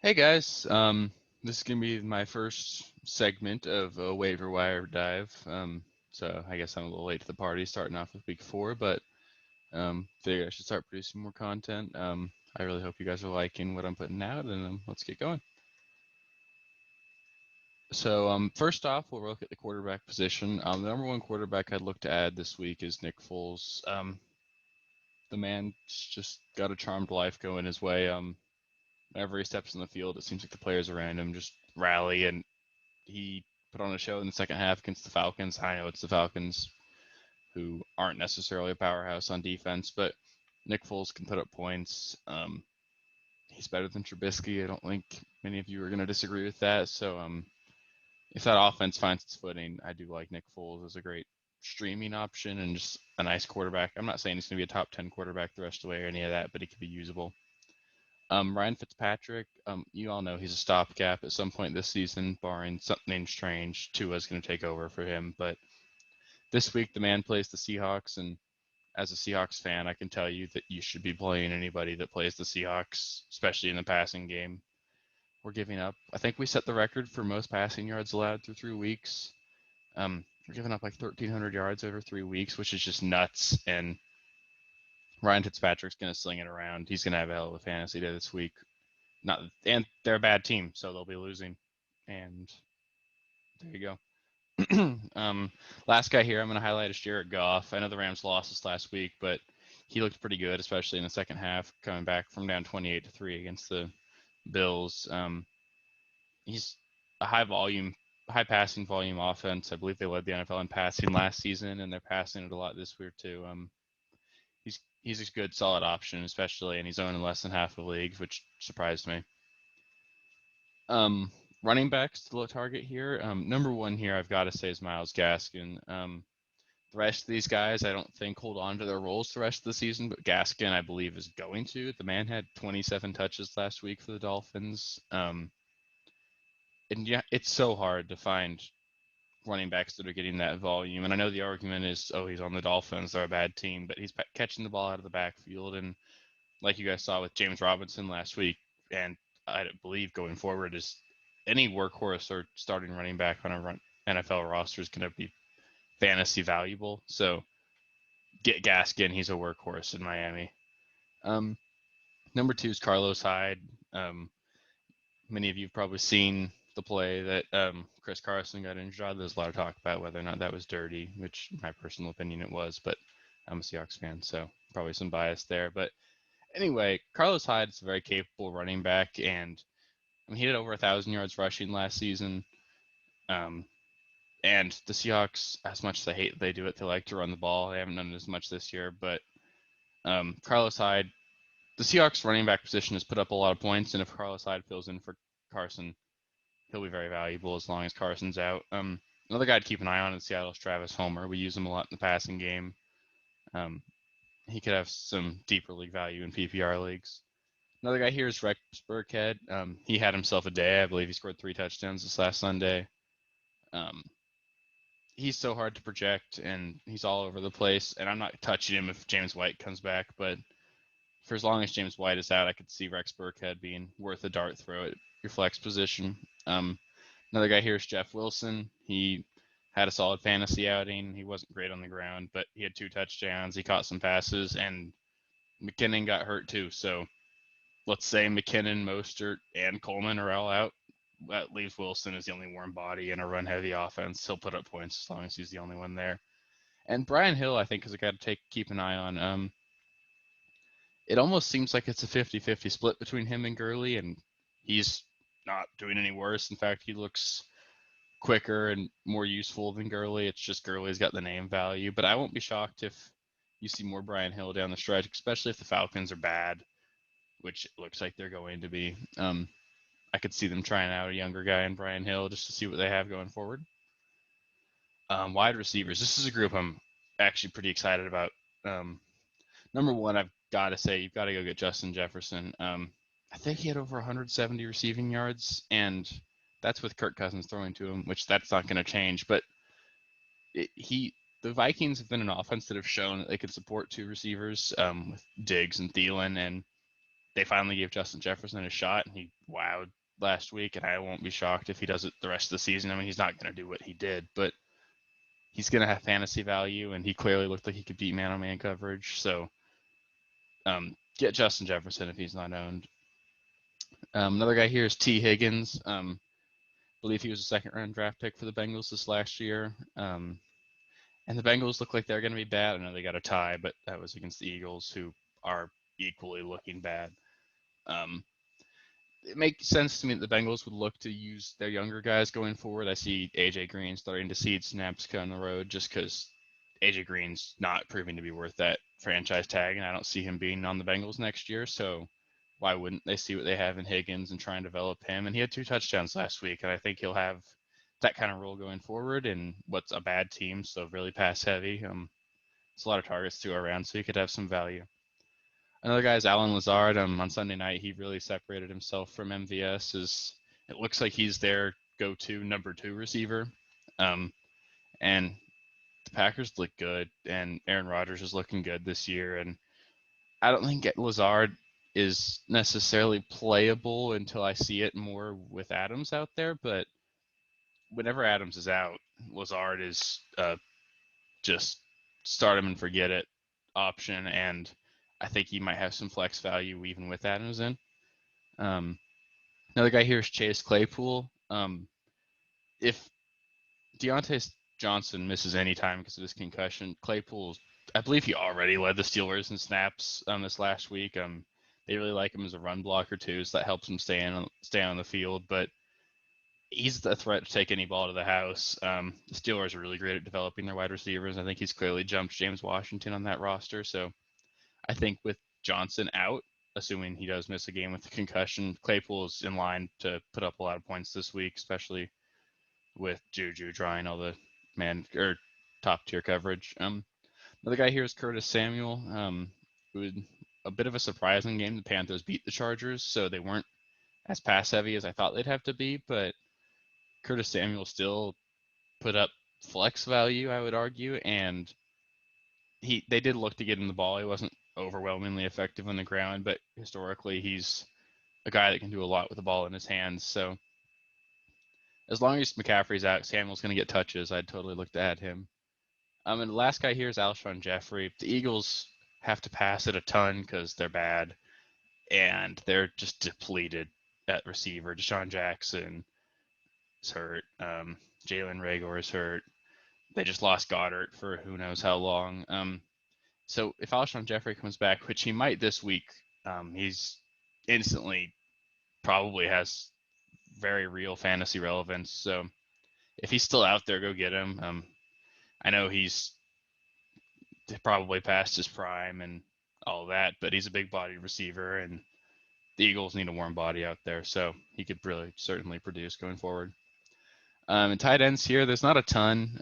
Hey guys, this is gonna be my first segment of a waiver wire dive. So I guess I'm a little late to the party, starting off with week 4, but figured I should start producing more content. I really hope you guys are liking what I'm putting out, and let's get going. So first off, we'll look at the quarterback position. The number one quarterback I'd look to add this week is Nick Foles. The man just got a charmed life going his way. Whenever he steps in the field, it seems like the players around him just rally, and he put on a show in the second half against the Falcons. I know it's the Falcons, who aren't necessarily a powerhouse on defense, but Nick Foles can put up points. He's better than Trubisky. I don't think many of you are going to disagree with that. So if that offense finds its footing, I do like Nick Foles as a great streaming option and just a nice quarterback. I'm not saying he's going to be a top 10 quarterback the rest of the way or any of that, but he could be usable. Ryan Fitzpatrick, you all know he's a stopgap at some point this season, barring something strange. Tua's going to take over for him, but this week the man plays the Seahawks, and as a Seahawks fan, I can tell you that you should be playing anybody that plays the Seahawks, especially in the passing game. We're giving up. I think we set the record for most passing yards allowed through 3 weeks. We're giving up like 1,300 yards over 3 weeks, which is just nuts. And Ryan Fitzpatrick's going to sling it around. He's going to have a hell of a fantasy day this week. And they're a bad team, so they'll be losing. And there you go. Last guy here I'm going to highlight is Jared Goff. I know the Rams lost this last week, but he looked pretty good, especially in the second half, coming back from down 28-3 against the Bills. He's a high passing volume offense. I believe they led the NFL in passing last season, and they're passing it a lot this year too. He's a good, solid option, especially, and he's owned in less than half the leagues, which surprised me. Running backs to the target here. Number one here, I've got to say, is Myles Gaskin. The rest of these guys, I don't think hold on to their roles the rest of the season, but Gaskin, I believe, is going to. The man had 27 touches last week for the Dolphins. And yeah, it's so hard to find running backs that are getting that volume. And I know the argument is, oh, he's on the Dolphins, they're a bad team, but he's catching the ball out of the backfield. And like you guys saw with James Robinson last week, and I believe going forward, is any workhorse or starting running back on a NFL roster is going to be fantasy valuable. So get Gaskin, he's a workhorse in Miami. Number 2 is Carlos Hyde. Many of you have probably seen the play that Chris Carson got injured. There's a lot of talk about whether or not that was dirty, which my personal opinion it was, but I'm a Seahawks fan, so probably some bias there. But anyway, Carlos Hyde is a very capable running back, and I mean, he had over 1,000 yards rushing last season. And the Seahawks, as much as they do it, they like to run the ball. They haven't done it as much this year, but Carlos Hyde, the Seahawks running back position has put up a lot of points, and if Carlos Hyde fills in for Carson, he'll be very valuable as long as Carson's out. Another guy to keep an eye on in Seattle is Travis Homer. We use him a lot in the passing game. He could have some deeper league value in PPR leagues. Another guy here is Rex Burkhead. He had himself a day. I believe he scored 3 touchdowns this last Sunday. He's so hard to project, and he's all over the place. And I'm not touching him if James White comes back, but for as long as James White is out, I could see Rex Burkhead being worth a dart throw at your flex position. Another guy here is Jeff Wilson. He had a solid fantasy outing. He wasn't great on the ground, but he had 2 touchdowns. He caught some passes, and McKinnon got hurt too. So let's say McKinnon, Mostert, and Coleman are all out. That leaves Wilson as the only warm body in a run-heavy offense. He'll put up points as long as he's the only one there. And Brian Hill, I think, is a guy to keep an eye on. It almost seems like it's a 50-50 split between him and Gurley, and he's not doing any worse. In fact, he looks quicker and more useful than Gurley. It's just Gurley's got the name value. But I won't be shocked if you see more Brian Hill down the stretch, especially if the Falcons are bad, which it looks like they're going to be. I could see them trying out a younger guy in Brian Hill just to see what they have going forward. Wide receivers. This is a group I'm actually pretty excited about. Number one, I've got to say, you've got to go get Justin Jefferson. I think he had over 170 receiving yards, and that's with Kirk Cousins throwing to him, which that's not going to change. But the Vikings have been an offense that have shown that they could support 2 receivers with Diggs and Thielen, and they finally gave Justin Jefferson a shot, and he wowed last week, and I won't be shocked if he does it the rest of the season. I mean, he's not going to do what he did, but he's going to have fantasy value, and he clearly looked like he could beat man-on-man coverage. So get Justin Jefferson if he's not owned. Another guy here is T. Higgins. I believe he was a second-round draft pick for the Bengals this last year. And the Bengals look like they're going to be bad. I know they got a tie, but that was against the Eagles, who are equally looking bad. It makes sense to me that the Bengals would look to use their younger guys going forward. I see AJ Green starting to cede snaps down the road just because AJ Green's not proving to be worth that franchise tag, and I don't see him being on the Bengals next year. So why wouldn't they see what they have in Higgins and try and develop him? And he had 2 touchdowns last week, and I think he'll have that kind of role going forward in what's a bad team, so really pass heavy. It's a lot of targets to go around, so he could have some value. Another guy is Alan Lazard. On Sunday night, he really separated himself from MVS. It looks like he's their go-to number 2 receiver. And the Packers look good, and Aaron Rodgers is looking good this year. And I don't think Lazard is necessarily playable until I see it more with Adams out there. But whenever Adams is out, Lazard is just start him and forget it option, and I think he might have some flex value even with Adams in. Another guy here is Chase Claypool. If Deontay Johnson misses any time because of his concussion, Claypool, I believe he already led the Steelers in snaps this last week. They really like him as a run blocker too, so that helps him stay on the field. But he's the threat to take any ball to the house. The Steelers are really great at developing their wide receivers. I think he's clearly jumped James Washington on that roster. So I think with Johnson out, assuming he does miss a game with the concussion, Claypool is in line to put up a lot of points this week, especially with Juju drawing all the top tier coverage. Another guy here is Curtis Samuel. It was a bit of a surprising game. The Panthers beat the Chargers, so they weren't as pass heavy as I thought they'd have to be, but Curtis Samuel still put up flex value, I would argue, and they did look to get him the ball. He wasn't overwhelmingly effective on the ground, but historically he's a guy that can do a lot with the ball in his hands. So as long as McCaffrey's out, Samuel's going to get touches. I'd totally look to add him. And the last guy here is Alshon Jeffrey. The Eagles have to pass it a ton because they're bad, and they're just depleted at receiver. Deshaun Jackson is hurt. Jalen Reagor is hurt. They just lost Goddard for who knows how long. So if Alshon Jeffrey comes back, which he might this week, he's instantly probably has very real fantasy relevance. So if he's still out there, go get him. I know he's probably past his prime and all that, but he's a big body receiver, and the Eagles need a warm body out there, so he could really certainly produce going forward. And tight ends here, there's not a ton.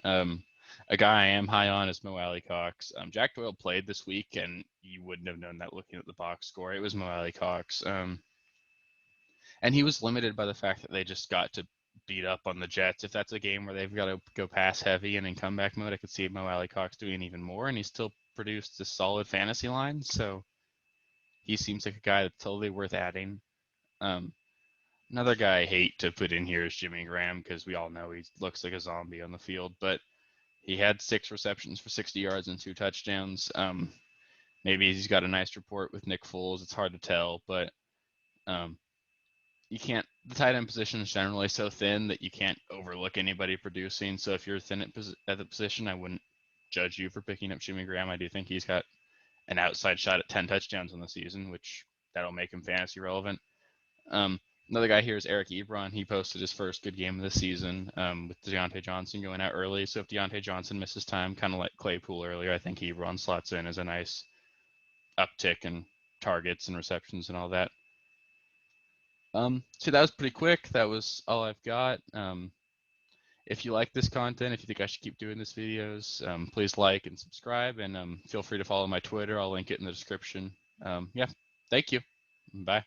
A guy I am high on is Mo Alley-Cox. Jack Doyle played this week, and you wouldn't have known that looking at the box score. It was Mo Alley-Cox. And he was limited by the fact that they just got to beat up on the Jets. If that's a game where they've got to go pass heavy and in comeback mode, I could see Mo Alley-Cox doing even more, and he still produced a solid fantasy line. So he seems like a guy that's totally worth adding. Another guy I hate to put in here is Jimmy Graham because we all know he looks like a zombie on the field, but he had 6 receptions for 60 yards and 2 touchdowns. Maybe he's got a nice rapport with Nick Foles. It's hard to tell, but you can't. The tight end position is generally so thin that you can't overlook anybody producing. So if you're thin at the position, I wouldn't judge you for picking up Jimmy Graham. I do think he's got an outside shot at 10 touchdowns in the season, which that'll make him fantasy relevant. Another guy here is Eric Ebron. He posted his first good game of the season with Deontay Johnson going out early. So if Deontay Johnson misses time, kind of like Claypool earlier, I think Ebron slots in as a nice uptick in targets and receptions and all that. So that was pretty quick. That was all I've got. If you like this content, if you think I should keep doing these videos, please like and subscribe, and feel free to follow my Twitter. I'll link it in the description. Yeah, thank you. Bye.